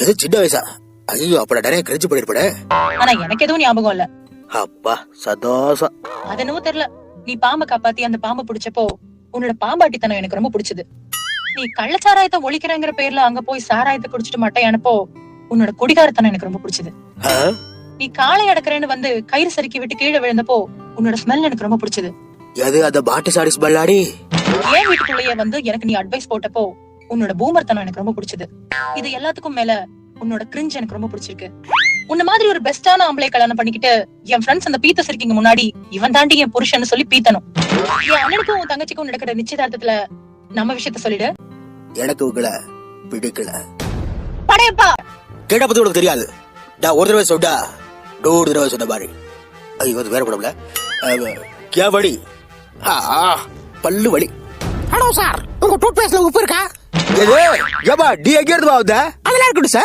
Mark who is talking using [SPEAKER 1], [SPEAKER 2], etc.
[SPEAKER 1] எது சின்ன வயசா? ஐயோ, அப்பட நிறைய கிழிச்சு பண்ணிருப்பட.
[SPEAKER 2] ஆனா எனக்கு எதுவும் ஞாபகம் இல்ல.
[SPEAKER 1] அப்பா சந்தோஷம்.
[SPEAKER 2] அது என்னவோ தெரியல, நீ பாம்பை காப்பாத்தி அந்த பாம்பை பிடிச்சப்போ உன்னோட பாம்பாட்டித்தனம் எனக்கு ரொம்ப பிடிச்சது. நீ கள்ளச்சாராயத்தை ஒழிக்கிறங்கிற பேர்ல அங்க போய் சாராயத்தை குடிச்சிட்டு மாட்டேனப்போ உன்னோட குடிகாரத்தனம் எனக்கு ரொம்ப பிடிச்சது. நீ காளை அடக்குறேன்னு வந்து கயிறு சறுக்கி விட்டு கீழே விழுந்தப்போ உன்னோட ஸ்மெல் எனக்கு ரொம்ப பிடிச்சது.
[SPEAKER 1] எது அந்த பாட்டு சாடி ஸ்மெல்லாடி?
[SPEAKER 2] ஏன் வீட்டுக்குள்ளேயே வந்து எனக்கு நீ அட்வைஸ் போட்டப்போ உன்னோட பூமர்த்தனம் எனக்கு ரொம்ப பிடிச்சது. இது எல்லாத்துக்கும் மேல உன்னோட கிரிஞ்ச் எனக்கு ரொம்ப பிடிச்சிருக்கு. உன்ன மாதிரி ஒரு பெஸ்டான ஆம்பளை கல்யாணம் பண்ணிக்கிட்டு என் ஃப்ரெண்ட்ஸ் அந்த பீத்த சிரிக்கிங்க முன்னாடி இவன் தாண்டி என் புருஷன்னு சொல்லி பீத்தணும். என் அண்ணனுக்கும் உன் தங்கச்சிக்கும் நடக்கிற நிச்சயதார்த்தத்துல நம்ம விஷயத்த சொல்லிடு.
[SPEAKER 1] எனக்கு உங்களை பிடிக்கல.
[SPEAKER 2] படையப்பா
[SPEAKER 1] கேட்டா பத்தி உனக்கு தெரியாது. நான் ஒரு தடவை சொன்னா 100 தடவை சொன்ன மாதிரி. ஐயோ, அது வேற படம்ல. கே வலி, பல்லு வலி.
[SPEAKER 3] ஹலோ சார், உங்க டூத் பேஸ்ட்ல உப்பு இருக்கா?
[SPEAKER 1] எது? ஏப்பா, நீ எங்க இருந்து வந்த?
[SPEAKER 3] அதெல்லாம் இருக்கட்டும் சார்.